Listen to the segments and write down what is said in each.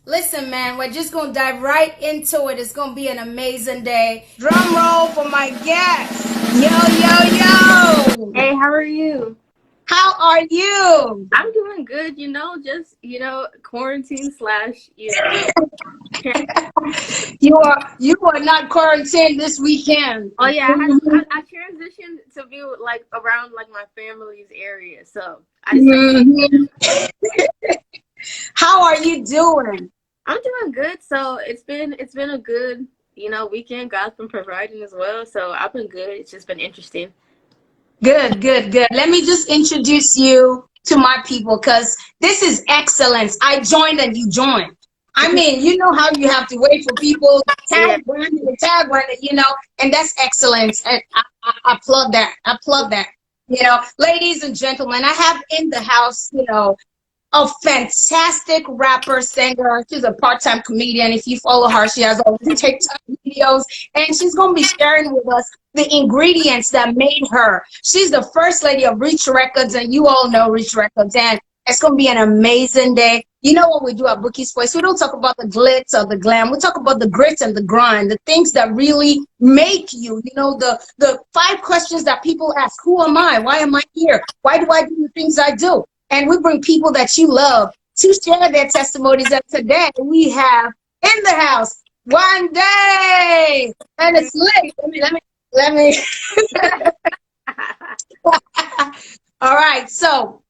Listen, man, we're just gonna dive right into it. It's gonna be an amazing day. Drum roll for my guest. Yo, yo, yo. Hey, how are you? How are you? I'm doing good, just, quarantine slash, You are not quarantined this weekend. Oh yeah, I transitioned to be like around like my family's area. So I decided Mhm. How are you doing? I'm doing good. So it's been a good, weekend. God's been providing as well. So I've been good. It's just been interesting. Good, good, good. Let me just introduce you to my people because this is excellence. I joined and you joined. I mean, you know how you have to wait for people Yeah. tag one, and that's excellence. And I applaud that. I applaud that. Ladies and gentlemen, I have in the house, a fantastic rapper, singer. She's a part-time comedian. If you follow her, she has all these TikTok videos, and she's gonna be sharing with us the ingredients that made her. She's the first lady of Reach Records, and you all know Reach Records, and it's gonna be an amazing day. You know what we do at Boukie's Place? We don't talk about the glitz or the glam. We talk about the grit and the grind, the things that really make you. The five questions that people ask: Who am I? Why am I here? Why do I do the things I do? And we bring people that you love to share their testimonies. And today we have in the house Wande, and it's lit. Let me. All right. So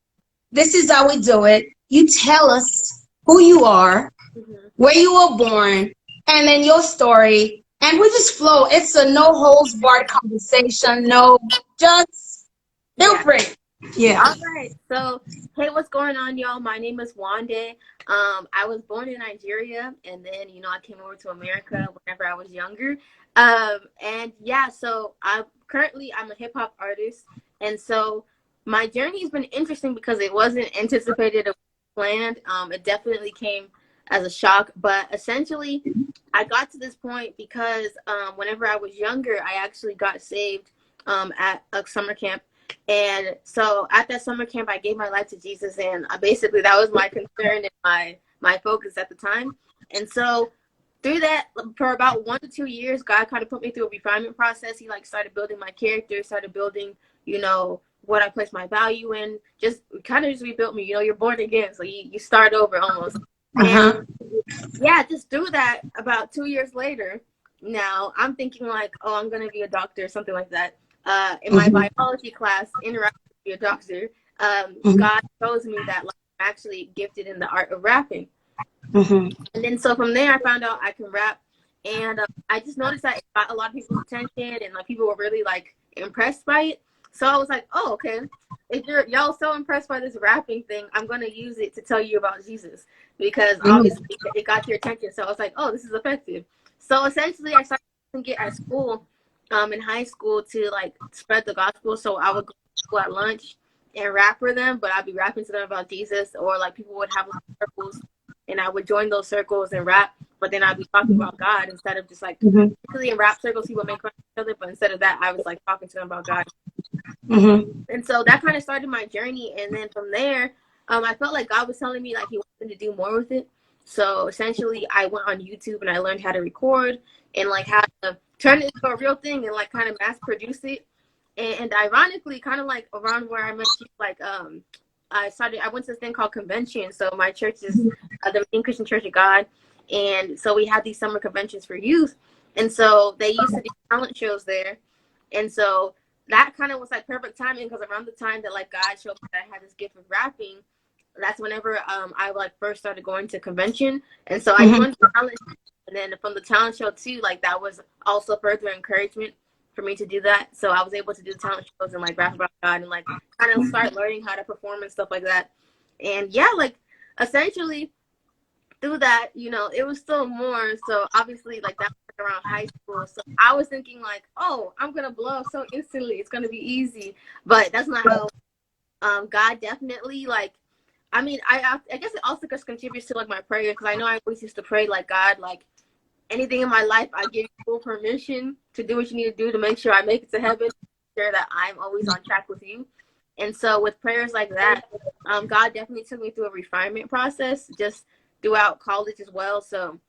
this is how we do it. You tell us who you are, Mhm. where you were born, and then your story, and we just flow. It's a no holds barred conversation. No, just feel Yeah. free. Yeah. All right. So, hey, what's going on, y'all? My name is Wande. I was born in Nigeria, and then I came over to America whenever I was younger. And yeah, so I'm a hip hop artist, and so my journey has been interesting because it wasn't anticipated or planned. It definitely came as a shock, but essentially, I got to this point because whenever I was younger, I actually got saved at a summer camp, and so at that summer camp, I gave my life to Jesus, and basically that was my concern and my focus at the time. And so through that, for about 1 to 2 years, God kind of put me through a refinement process. He like started building my character, started building, what I place my value in. Just kind of just rebuilt me. You're born again, so you start over almost. Uh And huh. yeah, just through that, about 2 years later, now I'm thinking like, oh, I'm gonna be a doctor or something like that. In my Hmm. biology class, interacting to be a doctor, Hmm. God shows me that like, I'm actually gifted in the art of rapping. Hmm. And then so from there, I found out I can rap, and I just noticed that it got a lot of people's attention, and like people were really like impressed by it. So I was like, oh, okay. If y'all so impressed by this rapping thing, I'm gonna use it to tell you about Jesus because Hmm. obviously it got your attention. So I was like, oh, this is effective. So essentially, I started to get at school, in high school to like spread the gospel. So I would go to school at lunch and rap for them, but I'd be rapping to them about Jesus, or like people would have circles and I would join those circles and rap, but then I'd be talking about God instead of just like Hmm. usually in rap circles people make fun of each other, but instead of that I was like talking to them about God. Hmm. And so that kind of started my journey, and then from there, I felt like God was telling me like He wanted to do more with it. So essentially, I went on YouTube and I learned how to record and like how to turn it into a real thing and like kind of mass produce it. And ironically, kind of like around where I met you, like I went to this thing called convention. So my church is the main Christian Church of God, and so we had these summer conventions for youth, and so they used to do talent shows there, and so that kind of was like perfect timing because around the time that like God showed me that I had this gift of rapping, that's whenever I like first started going to convention, and so I Hmm. joined the talent show, and then from the talent show too, like that was also further encouragement for me to do that. So I was able to do talent shows and like rap about God and like kind of start learning how to perform and stuff like that. And yeah, like essentially through that, it was still more. So obviously, like that was around high school. So I was thinking like, oh, I'm gonna blow up so instantly. It's gonna be easy, but that's not how. God definitely like. I mean, I guess it also just contributes to like my prayer because I know I always used to pray like God, like anything in my life, I give you full permission to do what you need to do to make sure I make it to heaven, sure that I'm always on track with you. And so with prayers like that, God definitely took me through a refinement process just throughout college as well. So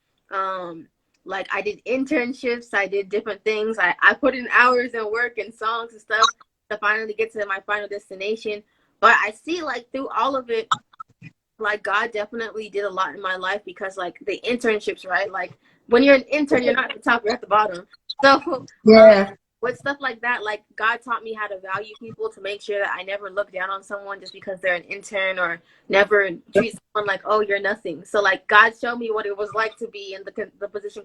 like I did internships, I did different things. I put in hours and work and songs and stuff to finally get to my final destination. But I see like through all of it, like God definitely did a lot in my life, because like the internships, right? Like when you're an intern, you're not at the top, you're at the bottom. So Yeah. with stuff like that, like God taught me how to value people, to make sure that I never look down on someone just because they're an intern, or never treat someone like, oh, you're nothing. So like God showed me what it was like to be in the position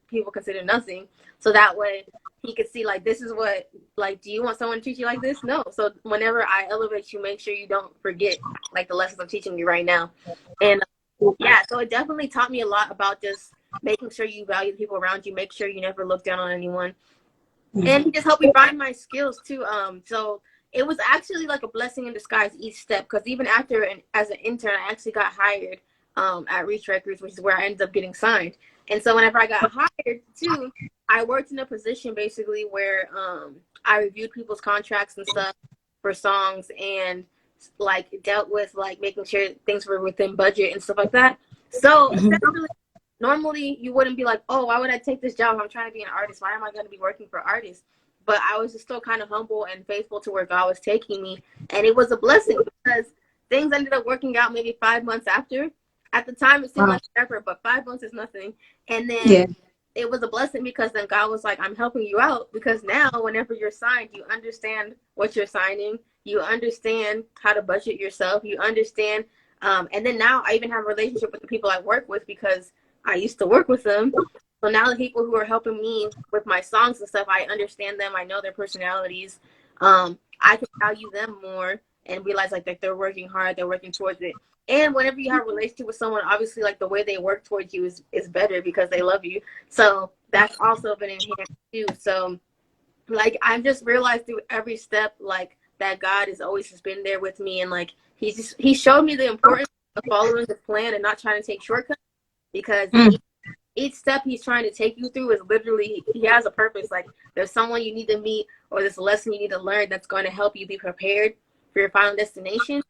people consider nothing. So that way he could see like, this is what, like, do you want someone to treat you like this? No. So whenever I elevate you, make sure you don't forget like the lessons I'm teaching you right now. And yeah, so it definitely taught me a lot about just making sure you value the people around you, make sure you never look down on anyone. And he just helped me find my skills too. So it was actually like a blessing in disguise each step, because even after as an intern, I actually got hired at Reach Records, which is where I ended up getting signed. And so whenever I got hired too, I worked in a position basically where I reviewed people's contracts and stuff for songs, and like dealt with like making sure things were within budget and stuff like that. So essentially, normally you wouldn't be like, oh, why would I take this job? I'm trying to be an artist. Why am I going to be working for artists? But I was just still kind of humble and faithful to where God was taking me. And it was a blessing, because things ended up working out maybe 5 months after. At the time, it seemed like forever, but 5 months is nothing. And then it was a blessing, because then God was like, I'm helping you out, because now whenever you're signed, you understand what you're signing. You understand how to budget yourself. You understand. And then now I even have a relationship with the people I work with, because I used to work with them. So now the people who are helping me with my songs and stuff, I understand them. I know their personalities. I can value them more and realize like that they're working hard, they're working towards it. And whenever you have a relationship with someone, obviously like the way they work towards you is better, because they love you. So that's also been enhanced too. So like I've just realized through every step like that God has always just been there with me, and like he showed me the importance of following the plan and not trying to take shortcuts, because each step he's trying to take you through is literally, he has a purpose. Like there's someone you need to meet, or there's a lesson you need to learn that's going to help you be prepared for your final destination.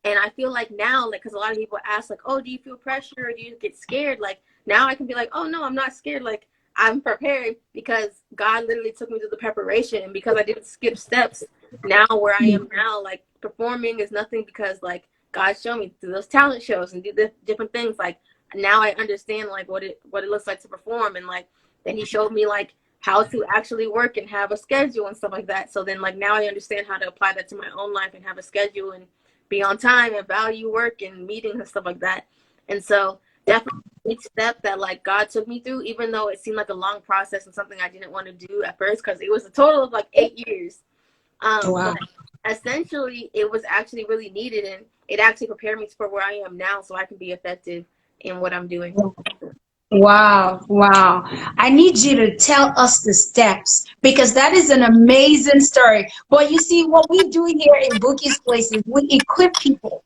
And I feel like now, like, because a lot of people ask like, oh, do you feel pressure, or do you get scared? Like now I can be like, oh no, I'm not scared. Like I'm prepared, because God literally took me through the preparation, and because I didn't skip steps, now where I am now, like performing is nothing, because like God showed me through those talent shows and do the different things. Like now I understand like what it looks like to perform, and like then he showed me like how to actually work and have a schedule and stuff like that. So then like now I understand how to apply that to my own life and have a schedule and be on time and value work and meetings and stuff like that. And so definitely each step that like God took me through, even though it seemed like a long process and something I didn't want to do at first, because it was a total of like 8 years. But essentially it was actually really needed, and it actually prepared me for where I am now, so I can be effective in what I'm doing. Wow, wow. I need you to tell us the steps, because that is an amazing story. But you see, what we do here in Boukie's Places, we equip people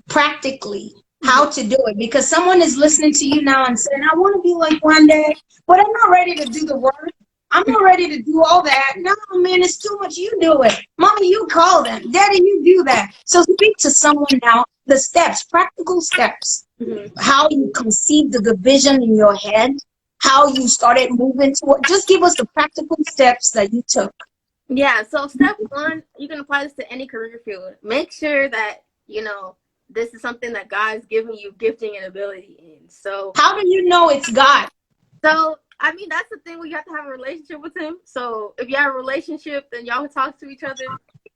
practically how to do it, because someone is listening to you now and saying, I want to be like Wande, but I'm not ready to do the work. I'm not ready to do all that. No, man, it's too much. You do it. Mommy, you call them. Daddy, you do that. So speak to someone now, the steps, practical steps, how you conceived the vision in your head, how you started moving toward. Just give us the practical steps that you took. Yeah, so step one, you can apply this to any career field. Make sure that, this is something that God's giving you gifting and ability in. So how do you know it's God? So, I mean, that's the thing where you have to have a relationship with him. So if you have a relationship, then y'all can talk to each other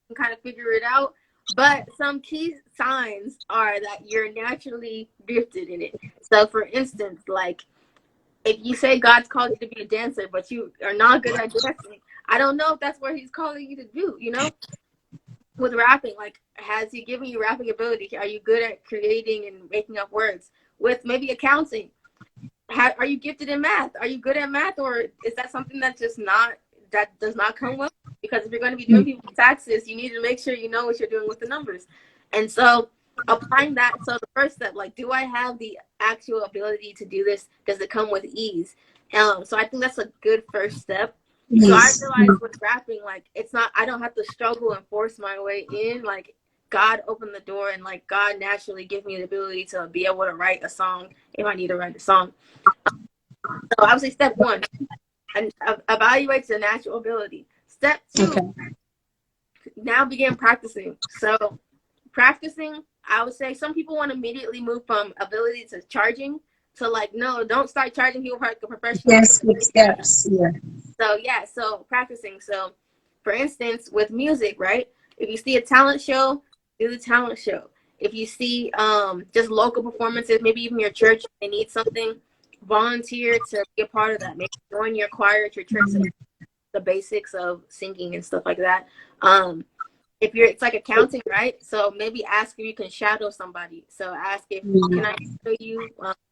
and kind of figure it out. But some key signs are that you're naturally gifted in it. So for instance, like if you say God's called you to be a dancer, but you are not good at dancing, I don't know if that's what he's calling you to do, With rapping, like, has he given you rapping ability? Are you good at creating and making up words? With maybe accounting, are you gifted in math? Are you good at math, or is that something that does not come well? Because if you're going to be doing people's taxes, you need to make sure you know what you're doing with the numbers. And so applying that, so the first step, like, do I have the actual ability to do this? Does it come with ease? So I think that's a good first step. So I realized with rapping, like, it's not, I don't have to struggle and force my way in. Like, God opened the door, and like God naturally gave me the ability to be able to write a song if I need to write a song. So I would say step one, and evaluate your natural ability. Step two, Okay. now begin practicing. So practicing, I would say some people want to immediately move from ability to charging to like, no, don't start charging people like a professional. Yes, with steps. Yeah. So yeah, so practicing. So for instance, with music, right? If you see a talent show, do the talent show. If you see just local performances, maybe even your church, they need something, volunteer to be a part of that. Maybe join your choir at your church, so the basics of singing and stuff like that. If you're, it's like accounting, right? So maybe ask if you can shadow somebody. So ask if, can I shadow you?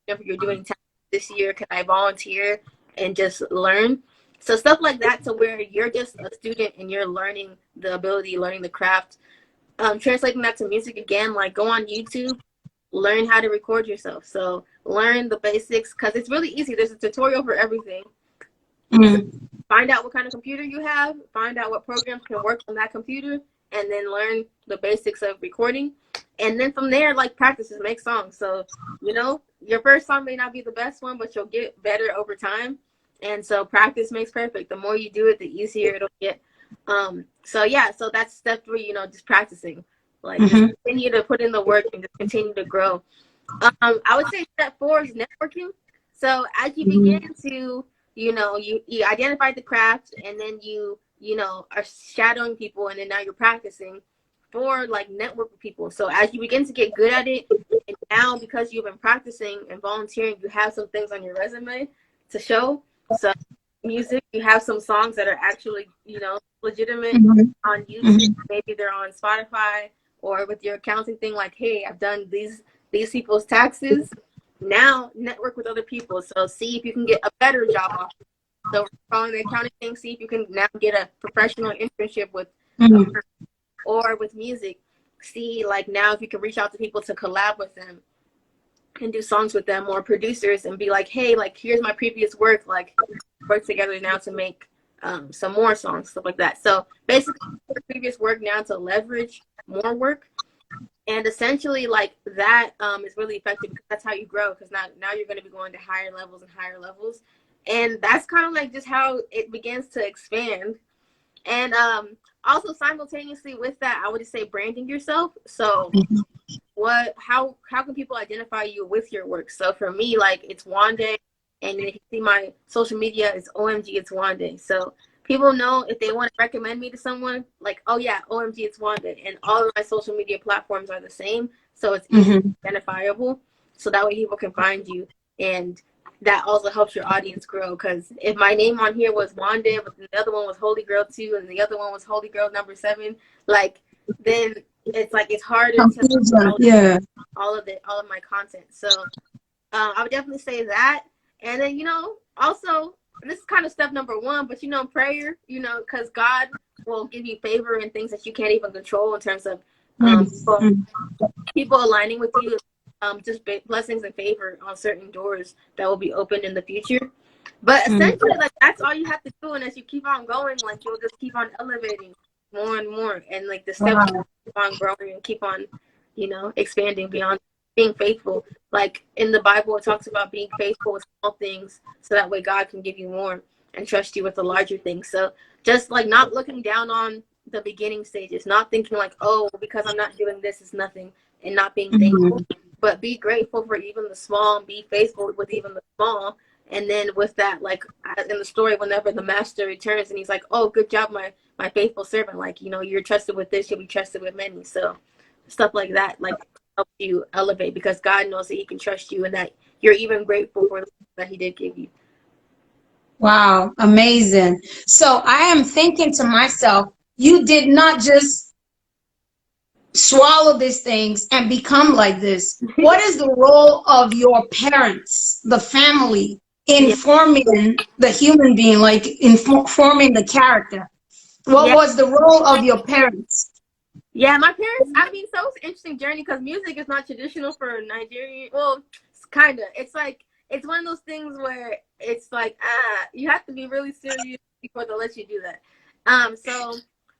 If you're doing talent this year, can I volunteer and just learn? So stuff like that, to where you're just a student and you're learning the ability, learning the craft. Translating that to music again, like go on YouTube, learn how to record yourself. So learn the basics, because it's really easy. There's a tutorial for everything. So find out what kind of computer you have, find out what programs can work on that computer, and then learn the basics of recording. And then from there, like practices, make songs. So, you know, your first song may not be the best one, but you'll get better over time. And so practice makes perfect. The more you do it, the easier it'll get. So yeah, so that's step three, you know, just practicing. Like just continue to put in the work and just continue to grow. I would say step four is networking. So as you begin to, you know, you identify the craft, and then you know, are shadowing people, and then now you're practicing for like network with people. So as you begin to get good at it, and now because you've been practicing and volunteering, you have some things on your resume to show. So music, you have some songs that are actually, you know, legitimate on YouTube. Maybe they're on Spotify, or with your accounting thing, like, hey, I've done these people's taxes. Now network with other people. So see if you can get a better job offer. So following the accounting thing, see if you can now get a professional internship with, or with music. See, like now if you can reach out to people to collab with them and do songs with them, or producers, and be like, hey, like here's my previous work, like work together now to make some more songs, stuff like that. So basically, previous work now to leverage more work. And essentially, like that is really effective, because that's how you grow. Because now you're going to be going to higher levels and higher levels, and that's kind of like just how it begins to expand. And also simultaneously with that, I would just say branding yourself. So how can people identify you with your work? So for me, like it's Wande, and if you see my social media, it's OMG, it's Wande. So people know if they want to recommend me to someone, like, oh yeah, OMG, it's Wanda. And all of my social media platforms are the same. So it's easy identifiable. So that way people can find you. And that also helps your audience grow. Because if my name on here was Wanda, but the other one was Holy Girl 2, and the other one was Holy Girl number 7, like, then it's like it's harder to all of my content. So I would definitely say that. And then, you know, also, this is kind of step number one, but you know, prayer, you know, because God will give you favor and things that you can't even control, in terms of people aligning with you, just blessings and favor on certain doors that will be opened in the future. But essentially, like that's all you have to do, and as you keep on going, like you'll just keep on elevating more and more, and like the steps keep on growing and keep on, you know, expanding beyond being faithful. Like in the Bible, it talks about being faithful with small things, so that way God can give you more and trust you with the larger things. So just like not looking down on the beginning stages, not thinking like, oh, because I'm not doing this, it's nothing, and not being thankful, but be grateful for even the small, and be faithful with even the small. And then with that, like in the story, whenever the master returns and he's like, oh, good job, my faithful servant, like, you know, you're trusted with this, you'll be trusted with many. So stuff like that, like, help you elevate, because God knows that he can trust you, and that you're even grateful for the that he did give you. Wow, amazing. So I am thinking to myself, you did not just swallow these things and become like this. What is the role of your parents, the family, in forming the human being, like in forming the character? What was the role of your parents? Yeah, my parents, I mean, so it's an interesting journey, because music is not traditional for Nigerian. Well, it's kind of. It's like, it's one of those things where it's like, you have to be really serious before they'll let you do that. So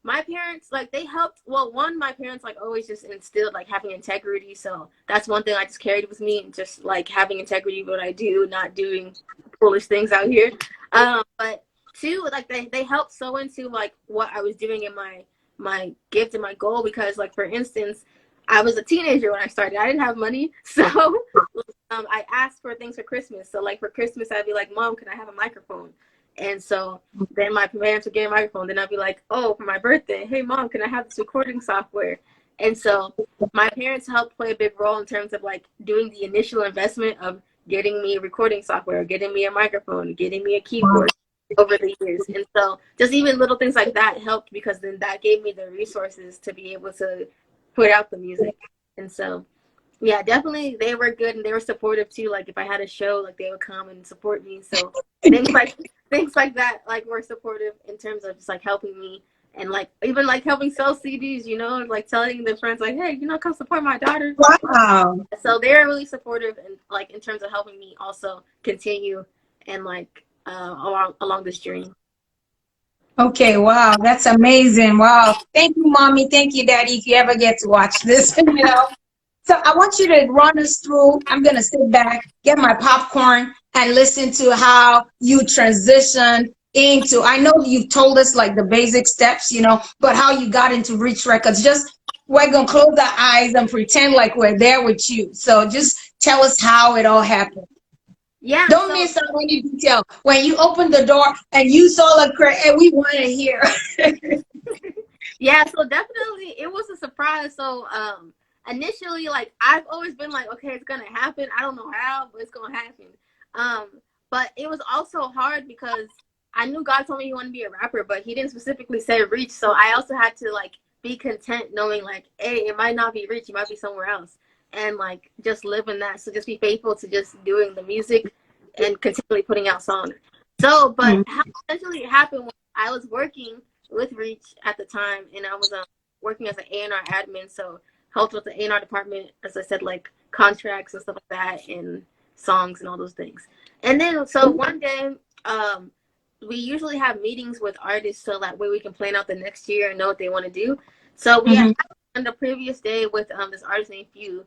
my parents, like, they helped. Well, one, my parents, like, always just instilled, like, having integrity. So that's one thing I just carried with me, and just, like, having integrity with what I do, not doing foolish things out here. But two, like, they helped so into, like, what I was doing in my gift and my goal, because, like, for instance, I was a teenager when I started. I didn't have money, so I asked for things for Christmas. So, like, for Christmas, I'd be like, Mom, can I have a microphone? And so then my parents would get a microphone. Then I'd be like, oh, for my birthday, hey, Mom, can I have this recording software? And so my parents helped play a big role in terms of, like, doing the initial investment of getting me recording software, getting me a microphone, getting me a keyboard over the years. And so just even little things like that helped, because then that gave me the resources to be able to put out the music. And so, yeah, definitely they were good, and they were supportive too. Like, if I had a show, like, they would come and support me. So things like that, like, were supportive in terms of just, like, helping me, and, like, even, like, helping sell CDs, you know, like, telling their friends, like, hey, you know, come support my daughter. Wow. So they're really supportive, and, like, in terms of helping me also continue and, like, along this journey. Okay, wow, that's amazing. Wow. Thank you, Mommy. Thank you, Daddy, if you ever get to watch this, you know. So I want you to run us through. I'm going to sit back, get my popcorn, and listen to how you transitioned into. I know you've told us like the basic steps, you know, but how you got into Reach Records. Just, we're going to close our eyes and pretend like we're there with you. So just tell us how it all happened. Yeah, Don't so miss out any detail. When you opened the door and you saw the crowd, and we want to hear. yeah, so definitely it was a surprise. So initially, like, I've always been like, okay, it's gonna happen. I don't know how, but it's gonna happen. But it was also hard because I knew God told me he wanted to be a rapper, but he didn't specifically say Reach. So I also had to, like, be content knowing, like, hey, it might not be Reach, it might be somewhere else. And, like, just live in that. So just be faithful to just doing the music and continually putting out songs. So, but how essentially it happened when I was working with Reach at the time, and I was working as an A&R admin, so helped with the A&R department, as I said, like, contracts and stuff like that, and songs and all those things. And then, so one day, we usually have meetings with artists so that way we can plan out the next year and know what they want to do. So we had on the previous day with this artist named Few.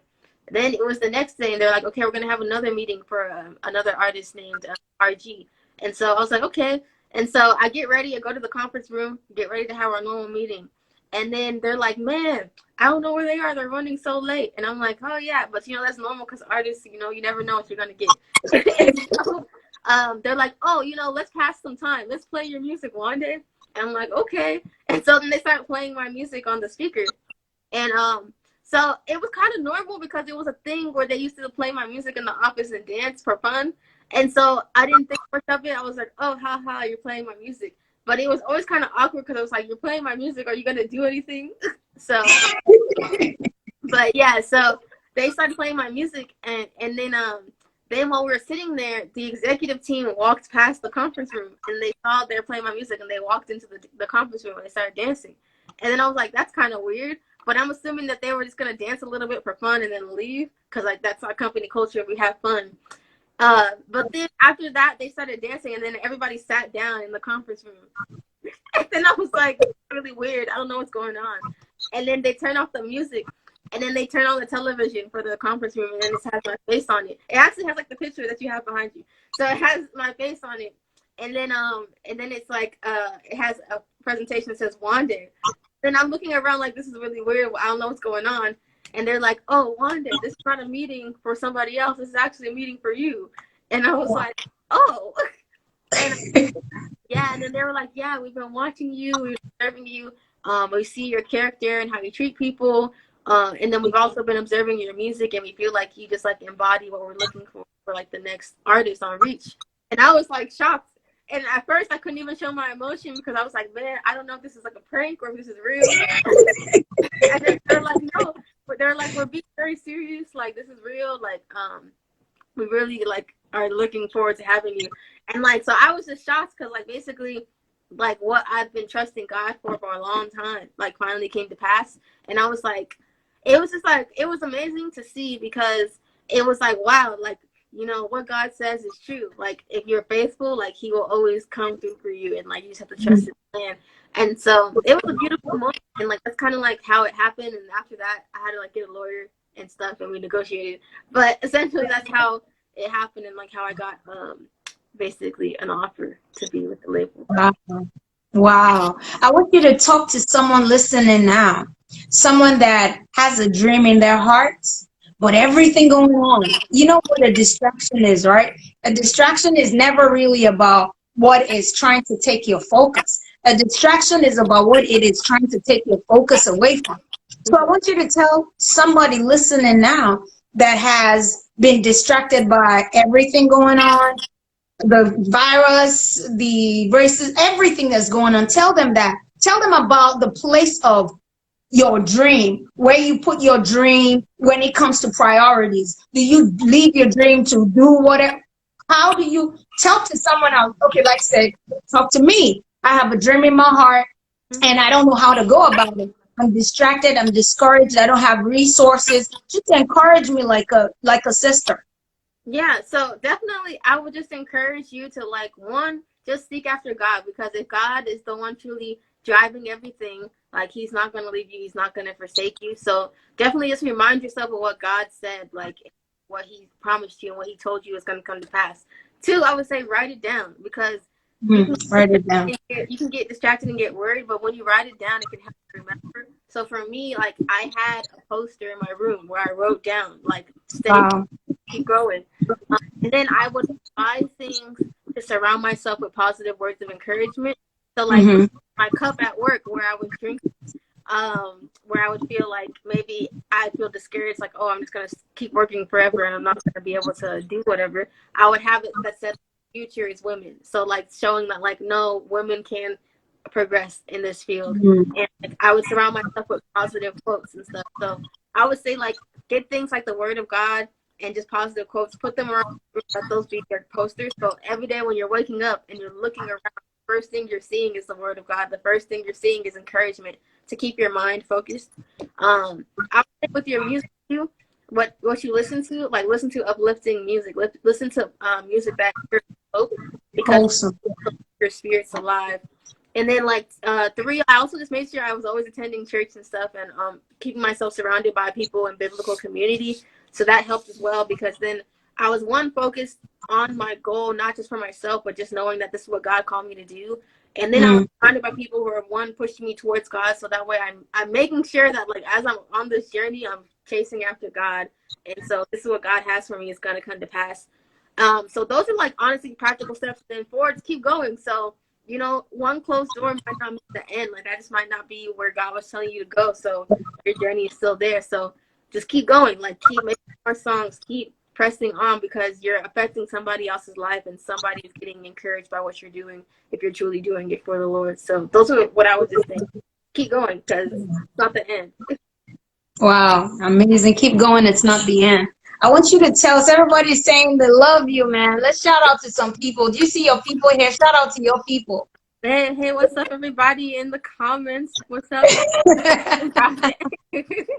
Then it was the next day, and they're like, okay, we're going to have another meeting for another artist named RG. And so I was like, okay. And so I get ready, I go to the conference room, get ready to have our normal meeting. And then they're like, man, I don't know where they are. They're running so late. And I'm like, oh, yeah, but, you know, that's normal because artists, you know, you never know what you're going to get. And so they're like, oh, you know, let's pass some time. Let's play your music, Wande. And I'm like, okay. And so then they start playing my music on the speaker. And so it was kind of normal because it was a thing where they used to play my music in the office and dance for fun. And so I didn't think much of it. I was like, oh, haha, you're playing my music. But it was always kind of awkward because I was like, you're playing my music. Are you going to do anything? So, but yeah, so they started playing my music. And then while we were sitting there, the executive team walked past the conference room and they saw they were playing my music, and they walked into the conference room and they started dancing. And then I was like, that's kind of weird. But I'm assuming that they were just going to dance a little bit for fun and then leave, because, like, that's our company culture. We have fun. But then after that, they started dancing, and then everybody sat down in the conference room. And then I was like, really weird. I don't know what's going on. And then they turn off the music, and then they turn on the television for the conference room, and then it has my face on it. It actually has, like, the picture that you have behind you. So it has my face on it. And then it's like, it has a presentation that says Wande. Then I'm looking around like, this is really weird. I don't know what's going on. And they're like, oh, Wanda, this is not a meeting for somebody else. This is actually a meeting for you. And I was like, oh. And yeah, and then they were like, yeah, we've been watching you. We've been observing you. We see your character and how you treat people. And then we've also been observing your music, and we feel like you just, like, embody what we're looking for like, the next artist on Reach. And I was, like, shocked. And at first, I couldn't even show my emotion because I was like, man, I don't know if this is, like, a prank or if this is real. And then they're like, no. But they're like, we're being very serious. Like, this is real. Like, we really, like, are looking forward to having you. And, like, so I was just shocked because, like, basically, like, what I've been trusting God for a long time, like, finally came to pass. And I was like, it was just, like, it was amazing to see, because it was like, wow, like, you know, what God says is true. Like, if you're faithful, like, he will always come through for you. And, like, you just have to trust it. plan. And so it was a beautiful moment, and like that's kind of like how it happened. And after that, I had to like get a lawyer and stuff, and we negotiated. But essentially, that's how it happened, and like how I got basically an offer to be with the label. Wow. Wow. I want you to talk to someone listening now, someone that has a dream in their hearts, but everything going on. You know what a distraction is, right? A distraction is never really about what is trying to take your focus. A distraction is about what it is trying to take your focus away from. So I want you to tell somebody listening now that has been distracted by everything going on, the virus, the racism, everything that's going on. Tell them that. Tell them about the place of your dream, where you put your dream when it comes to priorities. Do you leave your dream to do whatever? How do you tell to someone else? Okay, like I said, talk to me. I have a dream in my heart and I don't know how to go about it. I'm distracted, I'm discouraged, I don't have resources. Just encourage me like a sister. Yeah, so definitely I would just encourage you to like one, just seek after God, because if God is the one truly driving everything, like he's not gonna leave you, he's not gonna forsake you. So definitely just remind yourself of what God said, like what he promised you and what he told you is gonna come to pass. Two, I would say write it down, because Write it down. you can get distracted and get worried, but when you write it down, it can help you remember. So for me, like I had a poster in my room where I wrote down like stay, Wow. keep growing. And then I would buy things to surround myself with positive words of encouragement. So like my cup at work where I would drink, where I would feel like maybe I'd feel discouraged, like, oh, I'm just gonna keep working forever and I'm not gonna be able to do whatever. I would have it that said future is women. So like showing that like no, women can progress in this field. And like, I would surround myself with positive quotes and stuff. So I would say like get things like the word of God and just positive quotes, put them around, let those be your posters. So every day when you're waking up and you're looking around, the first thing you're seeing is the word of God. The first thing you're seeing is encouragement to keep your mind focused. I would say with your music too, what you listen to, like listen to uplifting music, listen to music that brings hope, because Awesome. your spirit's alive. And then like three, I also just made sure I was always attending church and stuff, and keeping myself surrounded by people in biblical community. So that helped as well, because then I was one focused on my goal, not just for myself, but just knowing that this is what God called me to do. And then I was surrounded by people who are one pushing me towards God. So that way I'm making sure that like as I'm on this journey, I'm chasing after God. And so this is what God has for me is gonna come to pass. So those are like honestly practical steps. Then forwards, keep going. So you know, one closed door might not mean the end. Like that just might not be where God was telling you to go. So your journey is still there. So just keep going. Like keep making more songs. Keep pressing on, because you're affecting somebody else's life and somebody is getting encouraged by what you're doing if you're truly doing it for the Lord. So those are what I would just think. Keep going, because it's not the end. Wow, amazing. Keep going. It's not the end. I want you to tell us, everybody's saying they love you, man. Let's shout out to some people. Do you see your people here? Shout out to your people. Hey, what's up, everybody in the comments? What's up? I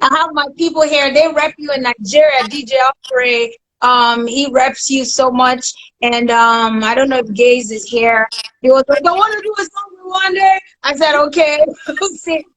have my people here. They rep you in Nigeria. DJ Alfred, he reps you so much. And I don't know if Gaze is here. He was like, I want to do a song with Wande. I said, okay.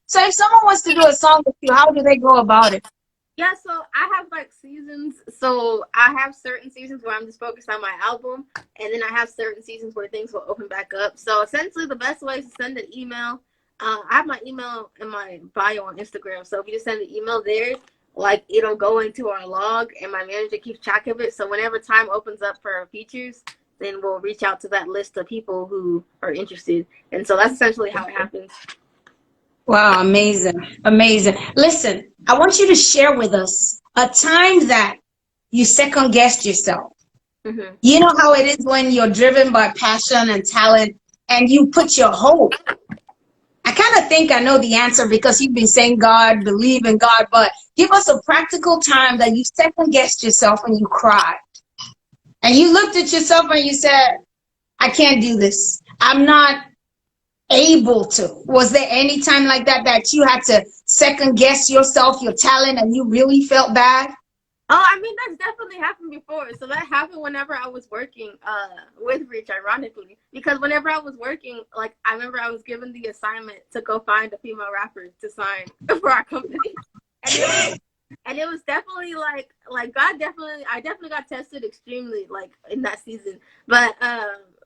So if someone wants to do a song with you, how do they go about it? Yeah, so I have like seasons. So I have certain seasons where I'm just focused on my album, and then I have certain seasons where things will open back up. So essentially, the best way is to send an email. I have my email in my bio on Instagram. So if you just send an email there, like it'll go into our log, and my manager keeps track of it. So whenever time opens up for features, then we'll reach out to that list of people who are interested. And so that's essentially how it happens. Wow, amazing. Amazing. Listen, I want you to share with us a time that you second guessed yourself. You know how it is when you're driven by passion and talent and you put your hope. I kind of think I know the answer because you've been saying God, believe in God, but give us a practical time that you second guessed yourself and you cried. And you looked at yourself and you said, I can't do this. I'm not able to. Was there any time like that that you had to second guess yourself, your talent, and you really felt bad? Oh, I mean, that's definitely happened before. So that happened whenever I was working with Rich, ironically. Because whenever I was working, like, I remember I was given the assignment to go find a female rapper to sign for our company. And it was definitely like God definitely, I definitely got tested extremely, like, in that season. But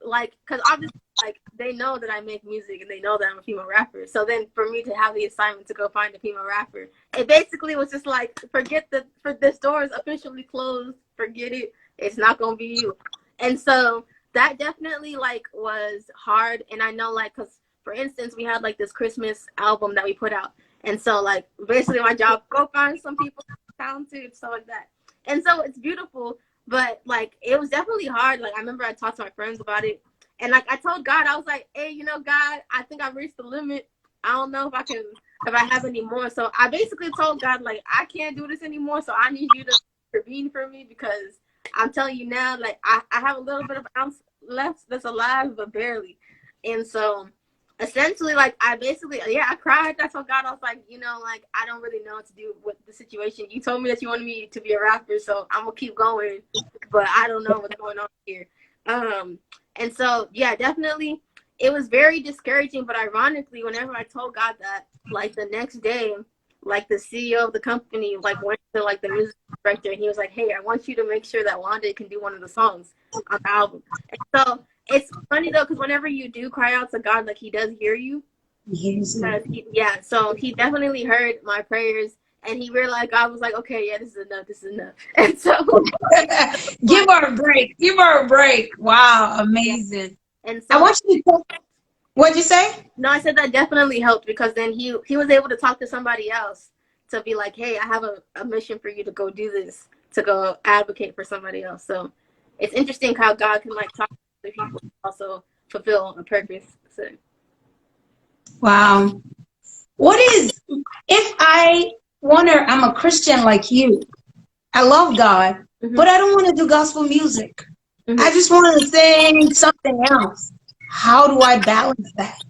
like, because obviously, like, they know that I make music and they know that I'm a female rapper. So then for me to have the assignment to go find a female rapper, it basically was just like, for this door is officially closed, forget it, it's not gonna be you. And so that definitely, like, was hard. And I know, like, because for instance, we had like this Christmas album that we put out, and so, like, basically my job, go find some people talented, stuff like that. And so it's beautiful, but, like, it was definitely hard. Like, I remember I talked to my friends about it, and, like, I told God, I was like, hey, you know, God, I think I've reached the limit. I don't know if I have any more. So I basically told God, like, I can't do this anymore, so I need you to intervene for me, because I'm telling you now, like, I have a little bit of ounce left that's alive, but barely. And so essentially, like, I cried. I told God, I was like, you know, like, I don't really know what to do with the situation. You told me that you wanted me to be a rapper, so I'm gonna keep going, but I don't know what's going on here. And so, yeah, definitely, it was very discouraging. But ironically, whenever I told God that, like, the next day, like, the CEO of the company, like, went to, like, the music director, and he was like, hey, I want you to make sure that Wanda can do one of the songs on the album. And so it's funny though, because whenever you do cry out to God, like, he does hear you. Yeah, so he definitely heard my prayers, and he realized, God was like, okay, yeah, this is enough. And so Give her a break. Give her a break. Wow, amazing. Yeah. And I so want you to, what'd you say? no, I said that definitely helped, because then he was able to talk to somebody else to be like, hey, I have a mission for you to go do this, to go advocate for somebody else. So it's interesting how God can, like, talk to people and also fulfill a purpose. So Wow. If I wonder, I'm a Christian like you. I love God, but I don't want to do gospel music. I just want to sing something else. How do I balance that?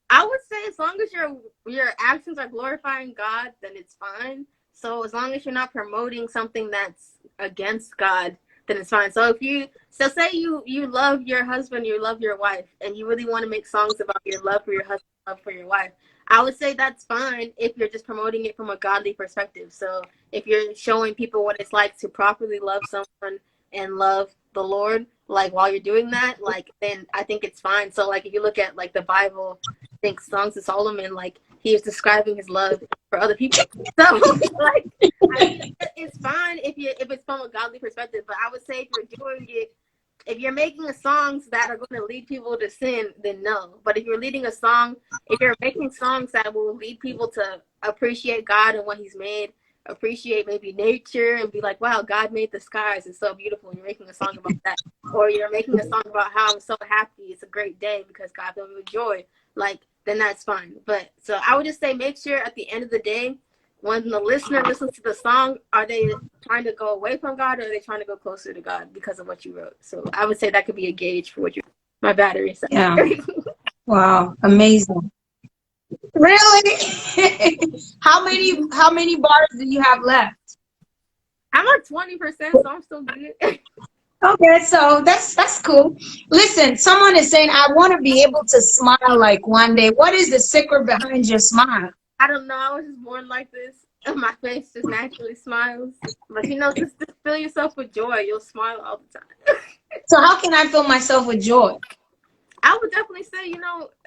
I would say, as long as your actions are glorifying God, then it's fine. So as long as you're not promoting something that's against God, then it's fine. So say you love your husband, you love your wife, and you really want to make songs about your love for your husband, love for your wife, I would say that's fine if you're just promoting it from a godly perspective. So if you're showing people what it's like to properly love someone and love the Lord, like, while you're doing that, like, then I think it's fine. So, like, if you look at, like, the Bible, I think Songs of Solomon, like, he is describing his love for other people. So, like, I think it's fine if it's from a godly perspective. But I would say, if you're doing it, if you're making songs that are going to lead people to sin, then no. But if you're making songs that will lead people to appreciate God and what he's made, appreciate maybe nature, and be like, wow, God made the skies, it's so beautiful, and you're making a song about that. Or you're making a song about how I'm so happy, it's a great day because God filled me with joy, like, then that's fine. But so I would just say, make sure at the end of the day, when the listener listens to the song, are they trying to go away from God, or are they trying to go closer to God because of what you wrote? So I would say that could be a gauge for what my battery said. Yeah. Wow, amazing. Really? How many bars do you have left? I'm at 20%, so I'm still good. Okay, so that's cool. Listen, someone is saying, I want to be able to smile like Wande. What is the secret behind your smile? I don't know. I was just born like this. My face just naturally smiles. But, just fill yourself with joy. You'll smile all the time. So how can I fill myself with joy? I would definitely say,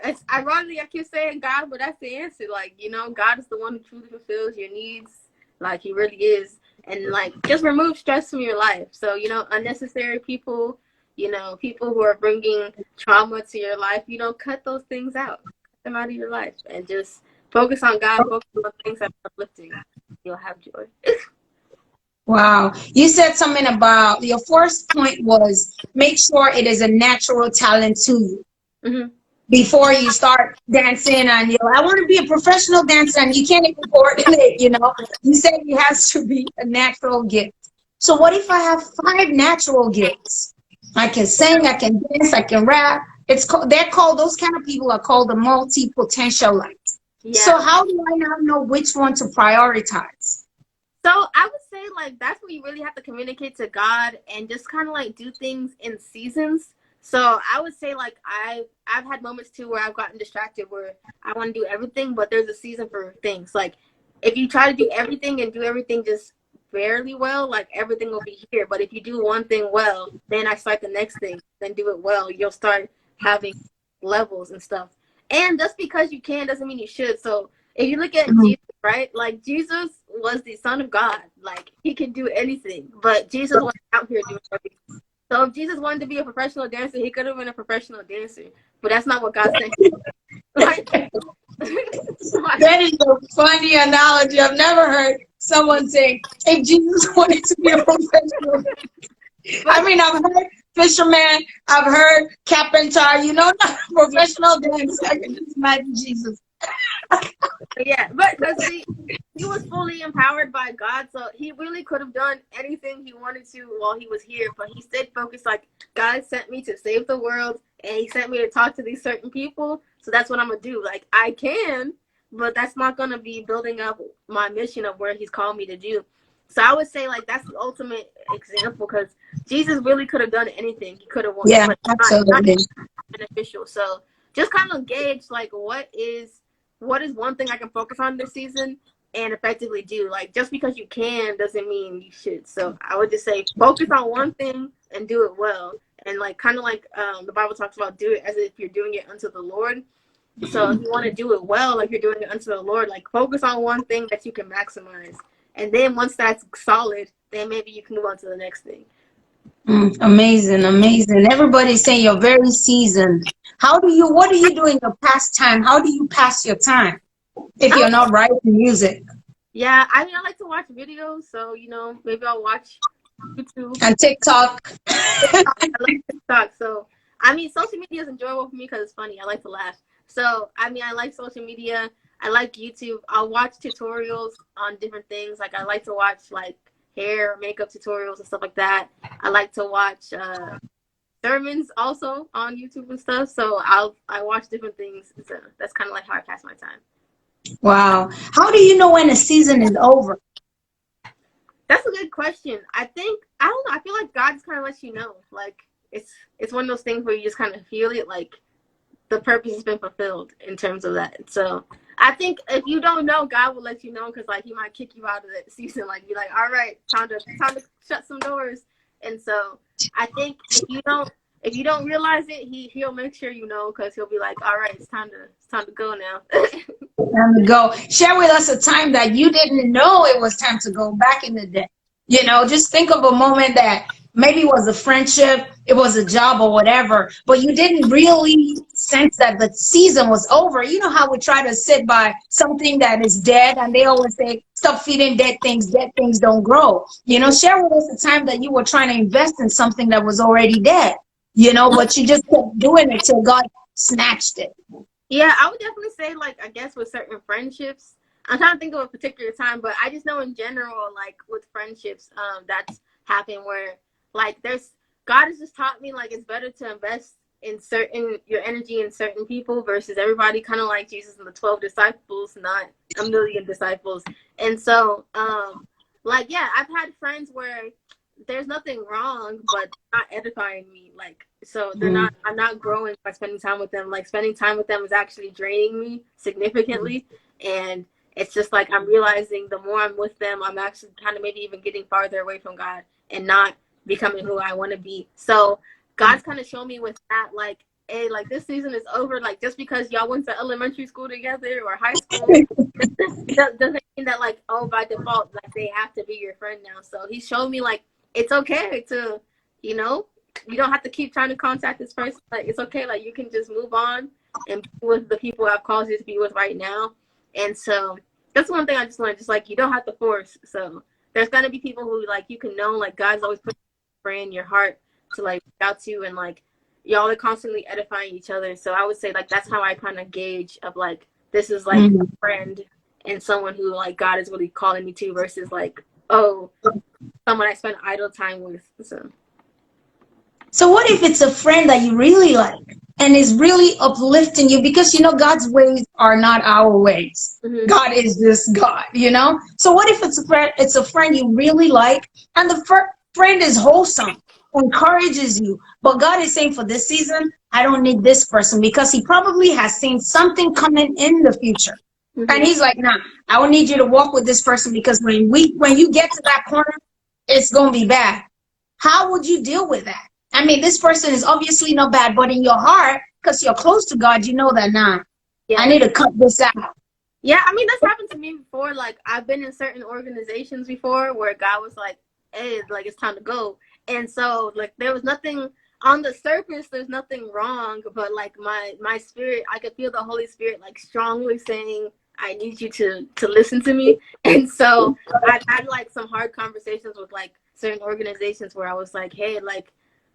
it's ironically, I keep saying God, but that's the answer. Like, God is the one who truly fulfills your needs. Like, he really is. And, like, just remove stress from your life. So, unnecessary people, people who are bringing trauma to your life, cut those things out. Cut them out of your life. And just focus on God, focus on things that are uplifting. You'll have joy. Wow. You said something about, your first point was, make sure it is a natural talent to you. Before you start dancing and I want to be a professional dancer, and you can't even coordinate, you said it has to be a natural gift. So what if I have 5 natural gifts? I can sing, I can dance, I can rap. Those kind of people are called the multi-potentialites. Yeah. So how do I now know which one to prioritize? So I would say like that's where you really have to communicate to God and just kind of like do things in seasons. So I would say like I've had moments too where I've gotten distracted where I want to do everything, but there's a season for things. Like if you try to do everything and do everything just fairly well, like everything will be here. But if you do one thing well, then I start the next thing, then do it well, you'll start having levels and stuff. And just because you can doesn't mean you should. So if you look at Mhm. Jesus, right? Like Jesus was the Son of God. Like he can do anything, but Jesus was out here doing everything. So if Jesus wanted to be a professional dancer, he could have been a professional dancer. But that's not what God said. Like, like That is a funny analogy. I've never heard someone say, if Jesus wanted to be a professional. I but mean, I've heard fisherman, I've heard carpenter, not a professional dancer. I can just imagine Jesus. yeah, but because he was fully empowered by God, so he really could have done anything he wanted to while he was here. But he stayed focused. Like God sent me to save the world, and He sent me to talk to these certain people. So that's what I'm gonna do. Like I can, but that's not gonna be building up my mission of where He's called me to do. So I would say like that's the ultimate example because Jesus really could have done anything. He could have won, Yeah, but not absolutely. beneficial. So just kind of gauge like what is one thing I can focus on this season and effectively do. Like just because you can doesn't mean you should. So I would just say focus on one thing and do it well. And like kind of like the Bible talks about, do it as if you're doing it unto the Lord. So if you want to do it well, like you're doing it unto the Lord, like focus on one thing that you can maximize. And then once that's solid, then maybe you can move on to the next thing. Amazing, amazing. Everybody's saying you're very seasoned. What do you do in your pastime? How do you pass your time if you're not writing music Yeah, I mean, I like to watch videos, so maybe I'll watch YouTube. and TikTok? I like TikTok, so I mean, social media is enjoyable for me because it's funny. I like to laugh. So I mean, I like social media. I like YouTube. I'll watch tutorials on different things. Like I like to watch like hair, makeup tutorials and stuff like that. I like to watch sermons also on YouTube and stuff. So I watch different things. So that's kind of like how I pass my time. Wow. How do you know when a season is over? That's a good question. I don't know. I feel like God just kind of lets you know. Like it's one of those things where you just kind of feel it. Like the purpose has been fulfilled in terms of that. So I think if you don't know, God will let you know because like He might kick you out of that season. Like be like, all right, time to shut some doors. And so I think if you don't realize it, he'll make sure you know because he'll be like, all right, it's time to go now. Time to go. Share with us a time that you didn't know it was time to go back in the day. Just think of a moment that maybe it was a friendship, it was a job or whatever, but you didn't really sense that the season was over. You know how we try to sit by something that is dead, and they always say, stop feeding dead things don't grow. Share with us a time that you were trying to invest in something that was already dead, but you just kept doing it till God snatched it. Yeah, I would definitely say, like, I guess with certain friendships, I'm trying to think of a particular time, but I just know in general, like, with friendships, that's happened where, like, God has just taught me, like, it's better to invest in your energy in certain people versus everybody, kind of like Jesus and the 12 disciples, not a million disciples. And so, like, yeah, I've had friends where there's nothing wrong, but not edifying me. Like, so I'm not growing by spending time with them. Like, spending time with them is actually draining me significantly. And it's just like, I'm realizing the more I'm with them, I'm actually kind of maybe even getting farther away from God and not becoming who I want to be. So God's kind of shown me with that, like, hey, like this season is over. Like, just because y'all went to elementary school together or high school, doesn't mean that like, oh, by default, like they have to be your friend now. So He showed me like, it's okay to, you don't have to keep trying to contact this person. Like, it's okay. Like, you can just move on and be with the people I've caused you to be with right now. And so that's one thing I just learned. Just like, you don't have to force. So there's going to be people who, like, you can know, like, God's always put a friend in your heart to, like, reach out to. And, like, y'all are constantly edifying each other. So I would say, like, that's how I kind of gauge of, like, this is, like, a friend and someone who, like, God is really calling me to versus, like, oh, someone I spend idle time with. So what if it's a friend that you really like? and is really uplifting you, because you know God's ways are not our ways. Mm-hmm. God is just God, you know. So what if it's a friend you really like, and the friend is wholesome, encourages you, but God is saying for this season, I don't need this person, because he probably has seen something coming in the future. And Mm-hmm. he's like, nah, I will need you to walk with this person, because when you get to that corner, it's gonna be bad. How would you deal with that? I mean, this person is obviously not bad, but in your heart, because you're close to God, you know that, nah, I Yeah. need to cut this out. Yeah, I mean, that's happened to me before. Like, I've been in certain organizations before where God was like, hey, like, it's time to go. And so, like, there was nothing on the surface, there's nothing wrong, but like my spirit, I could feel the Holy Spirit like strongly saying, I need you to listen to me. And so I've had like some hard conversations with like certain organizations where I was like, hey, like,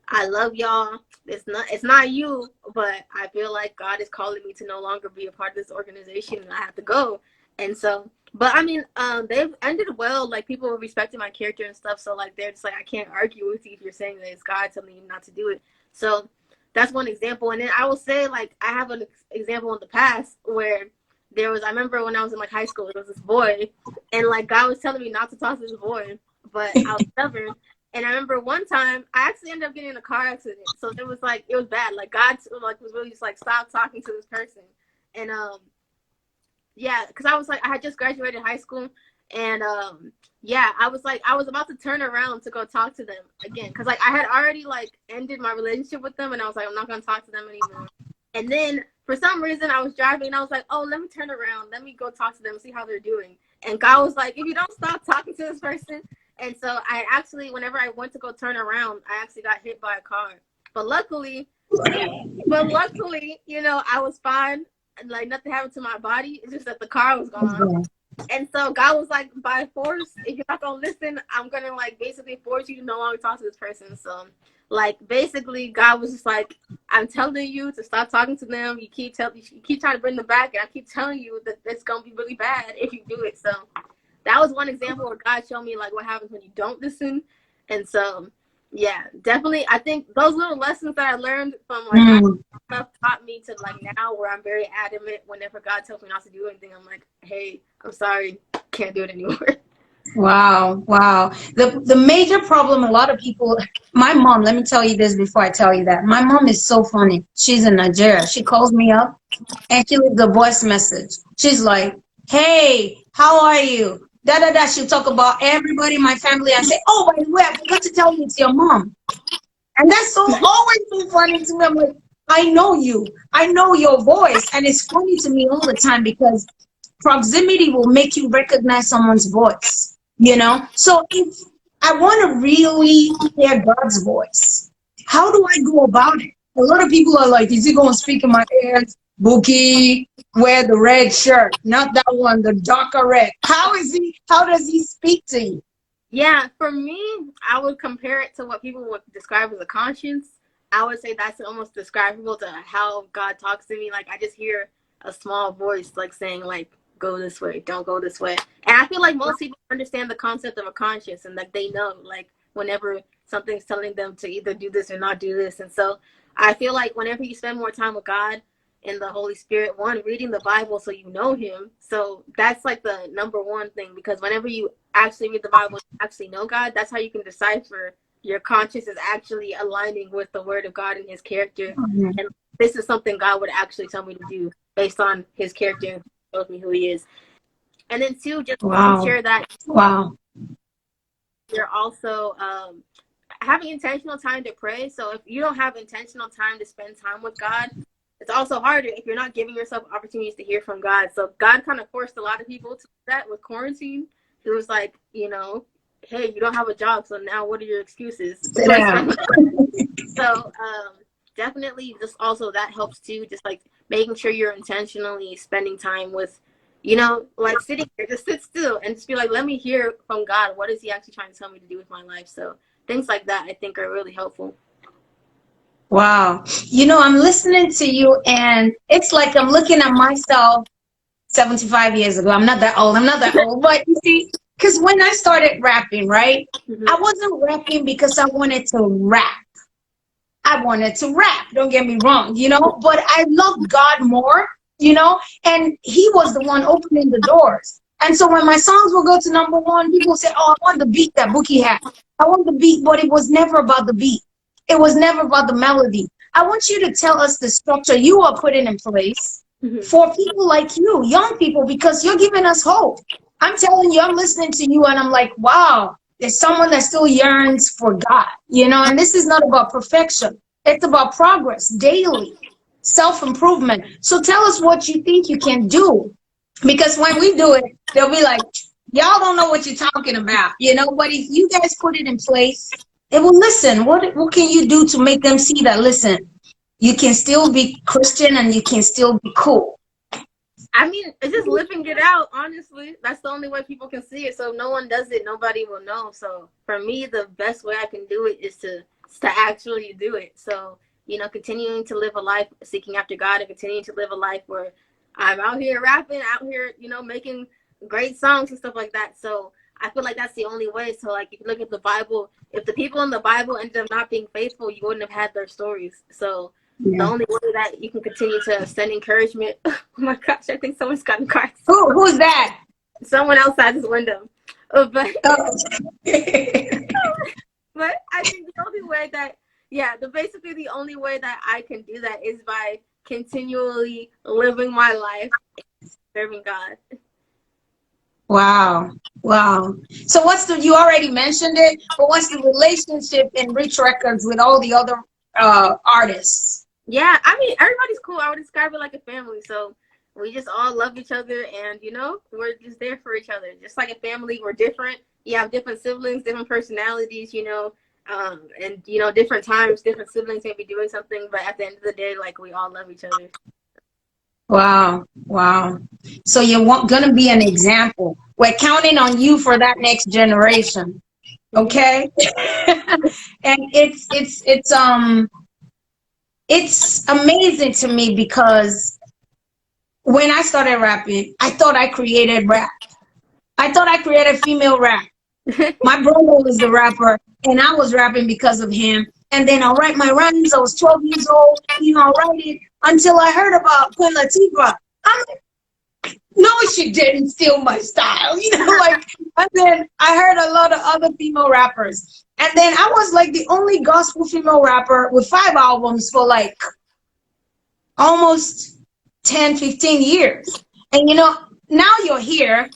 I love y'all. It's not you, but I feel like God is calling me to no longer be a part of this organization, and I have to go. And so, but I mean, they've ended well. Like, people were respecting my character and stuff. So like, they're just like, I can't argue with you if you're saying that it's God telling you not to do it. So that's one example. And then I will say, like, I have an example in the past where I remember when I was in like high school, there was this boy, and like God was telling me not to talk to this boy, but I was stubborn. And I remember one time I actually ended up getting in a car accident. So it was bad. Like, God like was really just like, stop talking to this person. And yeah, because I was like, I had just graduated high school, and yeah, I was about to turn around to go talk to them again, because like I had already like ended my relationship with them, and I was like, I'm not gonna talk to them anymore. And then for some reason I was driving, and I was like, oh, let me turn around, let me go talk to them, see how they're doing. And God was like, if you don't stop talking to this person. And so I actually, whenever I went to go turn around, I actually got hit by a car. But luckily, you know, I was fine. Like, nothing happened to my body. It's just that the car was gone. And so God was like, by force, if you're not gonna listen, I'm gonna like basically force you to no longer talk to this person. So like basically God was just like, I'm telling you to stop talking to them. You keep trying to bring them back, and I keep telling you that it's gonna be really bad if you do it. So that was one example where God showed me like what happens when you don't listen. And so yeah, definitely, I think those little lessons that I learned from like stuff taught me to like now where I'm very adamant whenever God tells me not to do anything. I'm like, hey, I'm sorry, can't do it anymore. Wow, wow. The major problem, a lot of people, my mom, let me tell you this before I tell you that. My mom is so funny. She's in Nigeria. She calls me up and she leaves a voice message. She's like, hey, how are you? Da da da. She'll talk about everybody in my family and say, oh, by the way, I forgot to tell you it's your mom. And that's so always so funny to me. I'm like, I know you. I know your voice. And it's funny to me all the time, because proximity will make you recognize someone's voice, you know? So if I want to really hear God's voice, how do I go about it? A lot of people are like, is he going to speak in my ears? Bouquis, wear the red shirt, not that one, the darker red. How does he speak to you? Yeah, for me, I would compare it to what people would describe as a conscience. I would say that's almost describable to how God talks to me. Like, I just hear a small voice like saying like, go this way, don't go this way. And I feel like most people understand the concept of a conscience, and like they know like whenever something's telling them to either do this or not do this. And so I feel like whenever you spend more time with God and the Holy Spirit, one, reading the Bible so you know him. So that's like the number one thing, because whenever you actually read the Bible, you actually know God, that's how you can decipher your conscience is actually aligning with the word of God and his character. And this is something God would actually tell me to do based on his character and shows me who he is. And then two, just share that you're also having intentional time to pray. So if you don't have intentional time to spend time with God, it's also harder if you're not giving yourself opportunities to hear from God. So God kind of forced a lot of people to do that with quarantine. It was like, you know, hey, you don't have a job, so now what are your excuses? So definitely just also that helps too, just like making sure you're intentionally spending time with, you know, like sitting here, just sit still and just be like, let me hear from God. What is he actually trying to tell me to do with my life? So things like that I think are really helpful. Wow. You know, I'm listening to you and it's like I'm looking at myself 75 years ago. I'm not that old, but you see, because when I started rapping, right, I wasn't rapping because I wanted to rap. I wanted to rap. Don't get me wrong, you know, but I love God more, you know, and He was the one opening the doors. And so when my songs will go to number one, people say, "Oh, I want the beat that Bouquis had. I want the beat," but it was never about the beat. It was never about the melody. I want you to tell us the structure you are putting in place for people like you, young people, because you're giving us hope. I'm telling you, I'm listening to you and I'm like, wow, there's someone that still yearns for God, you know, and this is not about perfection. It's about progress daily, self-improvement. So tell us what you think you can do, because when we do it, they'll be like, y'all don't know what you're talking about, you know, but if you guys put it in place, it will listen. What can you do to make them see that, listen, you can still be Christian and you can still be cool? I mean, it's just living it out, honestly. That's the only way people can see it. So if no one does it, nobody will know. So for me, the best way I can do it is to actually do it. So, you know, continuing to live a life seeking after God and continuing to live a life where I'm out here rapping, out here, you know, making great songs and stuff like that. So I feel like that's the only way. So, like, if you look at the Bible, if the people in the Bible ended up not being faithful, you wouldn't have had their stories. So the Yeah. only way that you can continue to send encouragement. Oh my gosh, I think someone's gotten cars. Who's that? Someone outside this window. But Oh. but I think the only way that basically the only way that I can do that is by continually living my life serving God. Wow. Wow. So you already mentioned it, but what's the relationship in Rich Records with all the other artists? Yeah, I mean, everybody's cool. I would describe it like a family. So we just all love each other, and you know, we're just there for each other. Just like a family, we're different. You have different siblings, different personalities, you know, and you know, different times, different siblings may be doing something, but at the end of the day, like, we all love each other. Wow. Wow. So you're going to be an example. We're counting on you for that next generation. Okay? And it's amazing to me because when I started rapping, I thought I created rap. I thought I created female rap. My brother was the rapper, and I was rapping because of him. And then I'll write my rhymes. I was 12 years old, you know, I'll write it until I heard about Queen Latifah. I'm like, no, she didn't steal my style, you know, like, and then I heard a lot of other female rappers. And then I was like the only gospel female rapper with 5 albums for like almost 10, 15 years. And you know, now you're here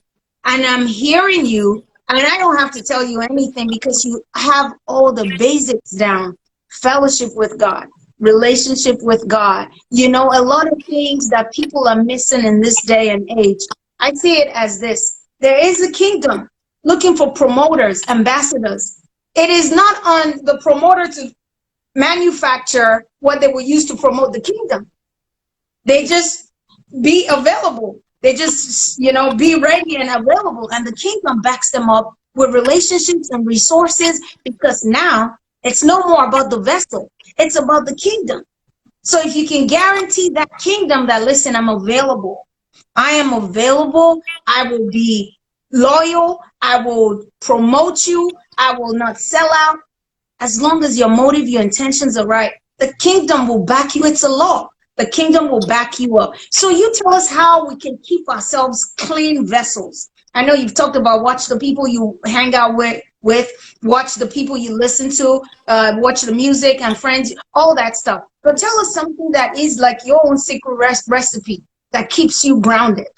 and I'm hearing you, and I don't have to tell you anything because you have all the basics down. Fellowship with God, relationship with God. You know, a lot of things that people are missing in this day and age. I see it as this. There is a kingdom looking for promoters, ambassadors. It is not on the promoter to manufacture what they will use to promote the kingdom. They just be available. They just, you know, be ready and available. And the kingdom backs them up with relationships and resources, because now it's no more about the vessel. It's about the kingdom. So if you can guarantee that kingdom that, listen, I'm available. I am available. I will be loyal. I will promote you. I will not sell out. As long as your motive, your intentions are right, the kingdom will back you. It's a law. The kingdom will back you up. So you tell us how we can keep ourselves clean vessels. I know you've talked about watch the people you hang out with watch the people you listen to, watch the music and friends, all that stuff. But tell us something that is like your own secret recipe that keeps you grounded.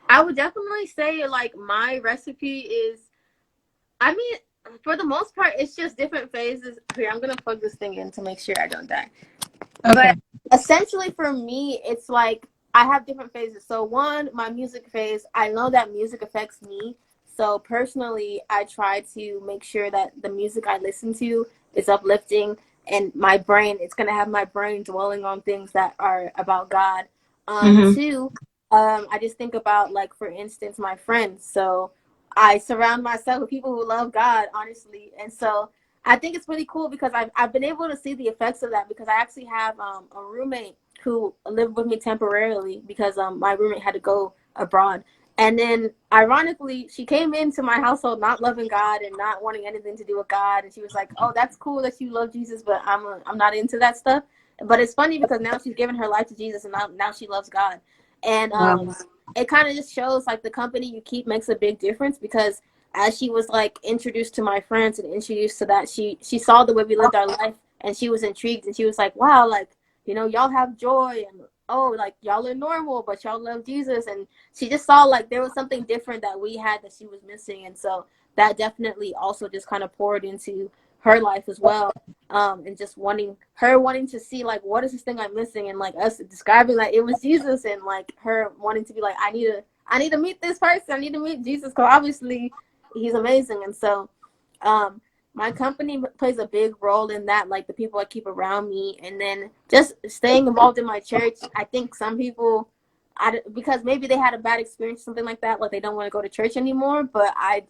I would definitely say, like, my recipe is, I mean, for the most part, it's just different phases. Here, I'm gonna plug this thing in to make sure I don't die. Okay. But essentially for me, it's like I have different phases. So one, my music phase, I know that music affects me. So personally, I try to make sure that the music I listen to is uplifting, and my brain, it's going to have my brain dwelling on things that are about God. Two, I just think about, like, for instance, my friends. So I surround myself with people who love God, honestly. And so I think it's really cool because I've been able to see the effects of that, because I actually have a roommate who lived with me temporarily because my roommate had to go abroad. And then, ironically, she came into my household not loving God and not wanting anything to do with God. And she was like, "Oh, that's cool that you love Jesus, but I'm not into that stuff." But it's funny because now she's given her life to Jesus, and now she loves God. And Wow. it kind of just shows like the company you keep makes a big difference, because as she was like introduced to my friends and introduced to that, she saw the way we lived our life, and she was intrigued, and she was like, "Wow, like, y'all have joy, and oh, like, y'all are normal, but y'all love Jesus." And she just saw like there was something different that we had that she was missing. And so that definitely also just kind of poured into her life as well. And just wanting to see like, what is this thing I'm missing, and like us describing like it was Jesus, and like her wanting to be like, I need to meet this person, I need to meet Jesus, because obviously he's amazing. And so my company plays a big role in that, like the people I keep around me, and then just staying involved in my church. I think some people, because maybe they had a bad experience, something like that, like they don't want to go to church anymore. But I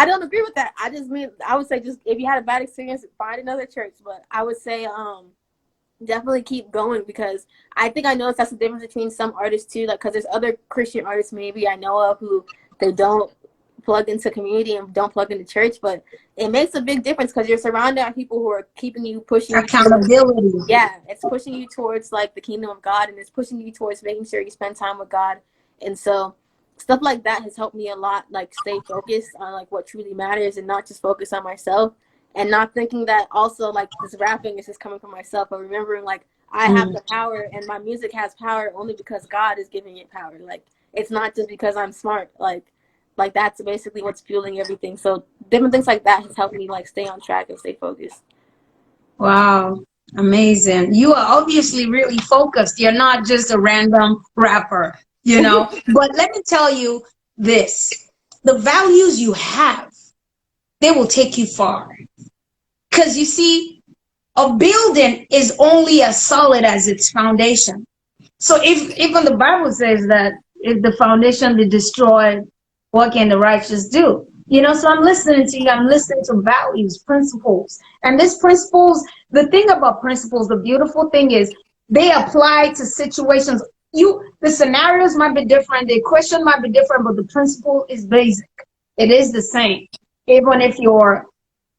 don't agree with that. I would say, just if you had a bad experience, find another church. But I would say definitely keep going, because I think I noticed that's the difference between some artists too. Like, because there's other Christian artists maybe I know of who they don't plug into community and don't plug into church, but it makes a big difference because you're surrounded by people who are keeping you, pushing you towards, Accountability. yeah, it's pushing you towards like the kingdom of God, and it's pushing you towards making sure you spend time with God. And so stuff like that has helped me a lot, like stay focused on like what truly matters, and not just focus on myself, and not thinking that also like this rapping is just coming from myself, but remembering like I have the power, and my music has power only because God is giving it power. Like, it's not just because I'm smart. Like that's basically what's fueling everything. So different things like that has helped me like stay on track and stay focused. Wow. Amazing. You are obviously really focused. You're not just a random rapper, you know. But let me tell you this. The values you have, they will take you far. Because you see, a building is only as solid as its foundation. So if even the Bible says that if the foundation be destroyed, what can the righteous do? You know, so I'm listening to you, I'm listening to values, principles. And these principles, the thing about principles, the beautiful thing is they apply to situations. The scenarios might be different, the question might be different, but the principle is basic. It is the same. Even if you're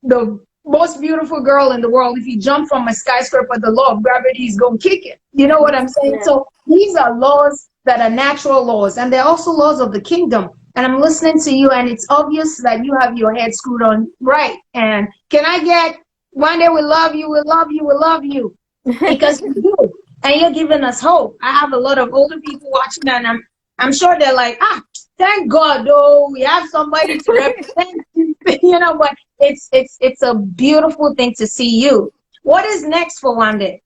the most beautiful girl in the world, if you jump from a skyscraper, the law of gravity is going to kick it. You know what I'm saying? Yeah. So these are laws that are natural laws, and they're also laws of the kingdom. And I'm listening to you, and it's obvious that you have your head screwed on right. And can I get one day we love you, we love you, we love you, because you do, and you're giving us hope. I have a lot of older people watching, and I'm sure they're like, thank God, though, we have somebody to represent, you know. But it's a beautiful thing to see you. What is next for Wande?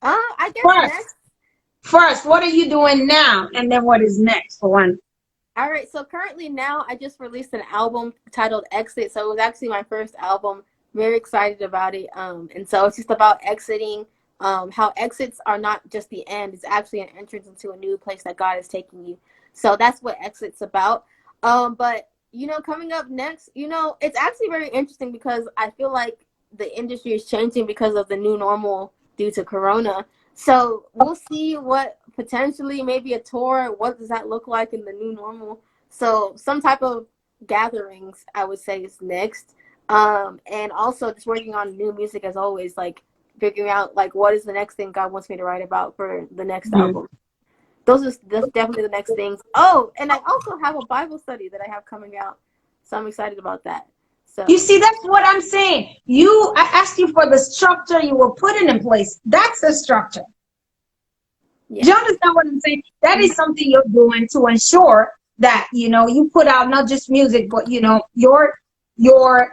I guess First, next. first, what are you doing now, and then what is next for Wande? All right, so currently now I just released an album titled Exit. So it was actually my first album. Very excited about it. And so it's just about exiting. How exits are not just the end; it's actually an entrance into a new place that God is taking you. So that's what Exit's about. But coming up next, it's actually very interesting because I feel like the industry is changing because of the new normal due to Corona. So we'll see what potentially maybe a tour. What does that look like in the new normal? So some type of gatherings, I would say, is next. And also just working on new music as always, like figuring out like what is the next thing God wants me to write about for the next Mhm. album. That's definitely the next things. Oh, and I also have a Bible study that I have coming out, so I'm excited about that. You So see, that's what I'm saying. I asked you for the structure you were putting in place. That's the structure. Do yeah. you understand what I'm saying? That is something you're doing to ensure that you put out not just music, but your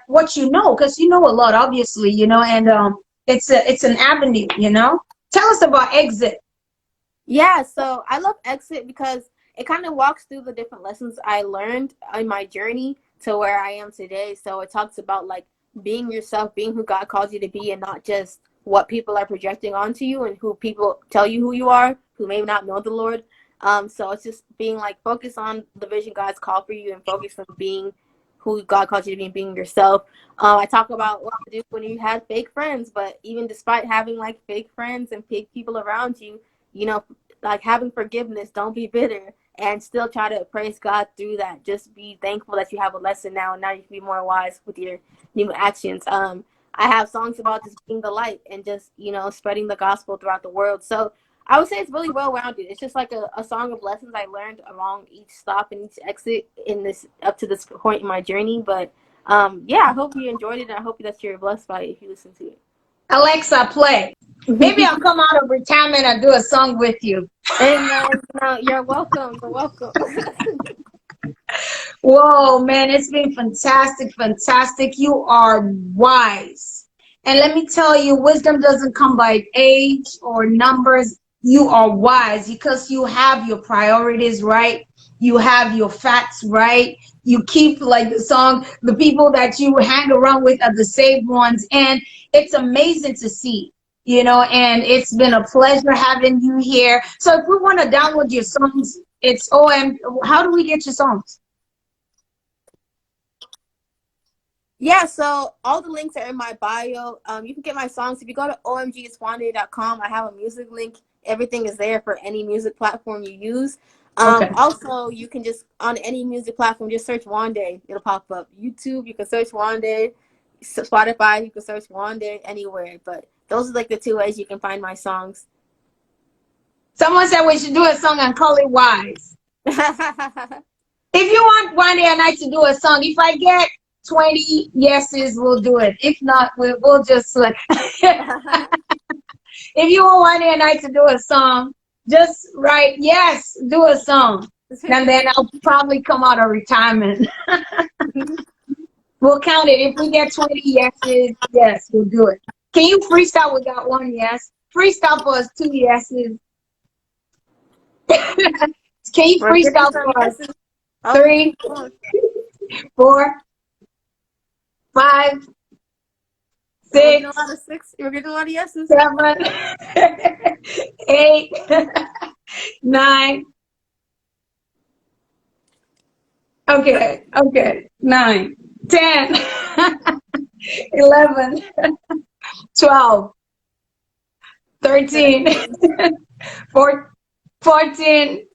what because you know a lot, obviously, and it's an avenue. Tell us about Exit. Yeah, so I love Exit because it kind of walks through the different lessons I learned in my journey to where I am today. So it talks about like being yourself, being who God calls you to be, and not just what people are projecting onto you and who people tell you who you are, who may not know the Lord. So it's just being like focus on the vision God's called for you and focus on being who God calls you to be and being yourself. I talk about what to do when you have fake friends, but even despite having like fake friends and fake people around you, like having forgiveness, don't be bitter. and still try to praise God through that. Just be thankful that you have a lesson now, and now you can be more wise with your new actions. I have songs about just being the light and just, spreading the gospel throughout the world. So I would say it's really well rounded. It's just like a song of lessons I learned along each stop and each exit in this up to this point in my journey. But yeah, I hope you enjoyed it, and I hope that you're blessed by it if you listen to Alexa, play. Maybe it. I'll come out of retirement and do a song with you. Amen. No, you're welcome. You're welcome. Whoa, man, it's been fantastic, fantastic. You are wise. And let me tell you, wisdom doesn't come by age or numbers. You are wise because you have your priorities right. You have your facts right. You keep, like the song, the people that you hang around with are the saved ones. And it's amazing to see, and it's been a pleasure having you here. So if we want to download your songs, it's how do we get your songs? Yeah, so all the links are in my bio. You can get my songs if you go to omgiswande.com. I have a music link. Everything is there for any music platform you use. Okay. Also, you can just on any music platform just search Wande. It'll pop up. YouTube, you can search Wande. Spotify, you can search Wande anywhere. But those are like the two ways you can find my songs. Someone said we should do a song and call it Wise. If you want Wande and I to do a song, if I get 20 yeses, we'll do it. If not, we'll just like. If you want Wande and I to do a song, just write yes, do a song, and then I'll probably come out of retirement. We'll count it. If we get 20 yeses, yes, we'll do it. Can you freestyle without one yes? Freestyle for us 2 yeses. Can you freestyle for us? 3, 4, 5, 6. You're getting a lot of yeses. 7, 8, 9. Okay. 9, 10, 11, 12, 13, 14.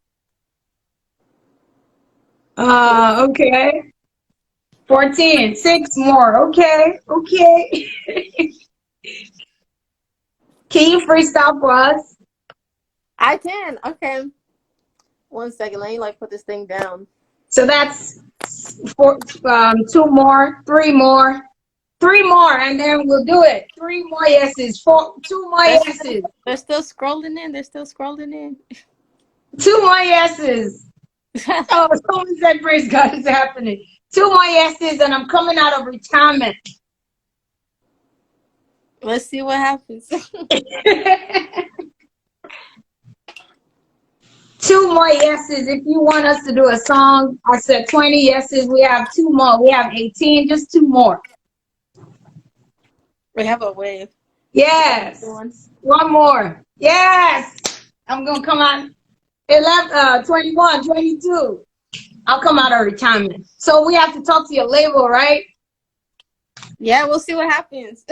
Okay. 14. 6 more. Okay. Can you freestyle for us? I can. Okay. 1 second. Let me put this thing down. So that's 2 more, 3 more, 3 more, and then we'll do it. 3 more yeses, 2 more yeses. They're still scrolling in. 2 more yeses. Oh, someone said praise God is happening. 2 more yeses, and I'm coming out of retirement. Let's see what happens. 2 more yeses. If you want us to do a song, I said 20 yeses. We have 2 more. We have 18. Just 2 more. We have a wave. Yes. 1 more. Yes. I'm going to come out 21, 22. I'll come out of retirement. So we have to talk to your label, right? Yeah, we'll see what happens.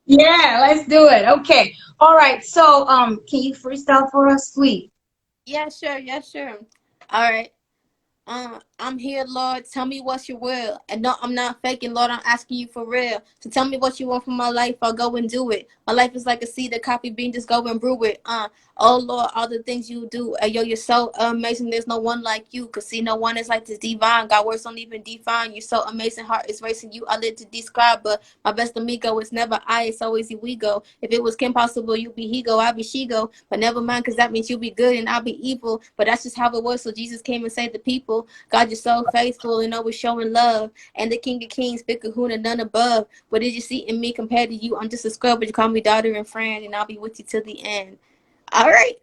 Yeah, let's do it. Okay. All right. So can you freestyle for us, please? Yeah, sure. All right. I'm here, Lord. Tell me what's your will. And no, I'm not faking, Lord. I'm asking you for real. So tell me what you want from my life. I'll go and do it. My life is like a seed, a coffee bean. Just go and brew it. Oh Lord, all the things you do. Yo, you're so amazing. There's no one like you. Cause see, no one is like this divine. God words don't even define. You're so amazing. Heart is racing. You I live to describe, but my best amigo is never I. It's always we go. If it was Kim Possible, you be he go. I'll be she go. But never mind, cause that means you'll be good and I'll be evil. But that's just how it was. So Jesus came and saved the people. God, you're so faithful and always showing love. And the King of Kings, big kahuna, none above. What did you see in me compared to you? I'm just a scrub, but you call me daughter and friend, and I'll be with you till the end. All right.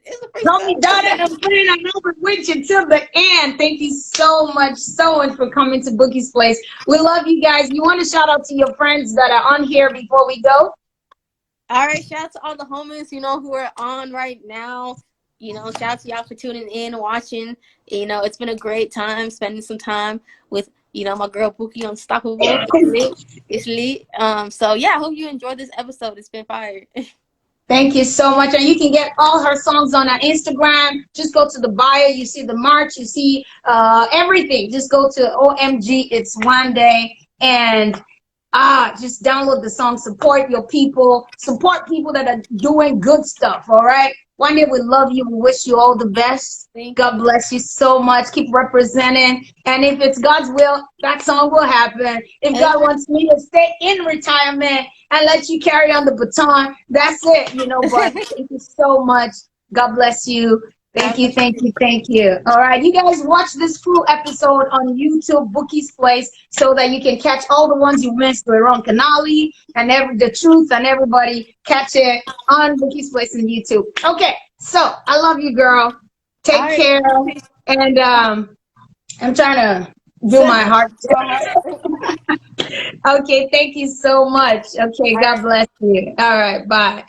Call me daughter and friend. I know we're with you till the end. Thank you so much for coming to Boukie's Place. We love you guys. You want to shout out to your friends that are on here before we go? All right. Shout out to all the homies, who are on right now. Shout out to y'all for tuning in, watching. It's been a great time spending some time with, my girl Bouquis Unstoppable. It's lit. So yeah, I hope you enjoyed this episode. It's been fire. Thank you so much. And you can get all her songs on our Instagram. Just go to the bio. You see the march. You see everything. Just go to OMG. It's Wande. And just download the song. Support your people. Support people that are doing good stuff. All right. Wande, we love you. We wish you all the best. Thank God you. bless you so much. Keep representing. And if it's God's will, that song will happen. If God Amen. wants me to stay in retirement and let you carry on the baton, that's it, But thank you so much. God bless you. Thank God you, bless thank you. you, thank you. All right, you guys watch this full episode on YouTube, Boukie's Place, so that you can catch all the ones you missed with Ron Canali and the truth and everybody. Catch it on Boukie's Place on YouTube. Okay, so I love you, girl. All Take right. care. And I'm trying to do Send my it. heart. Go ahead. Okay, thank you so much. Okay, All God right. bless you. All right, bye.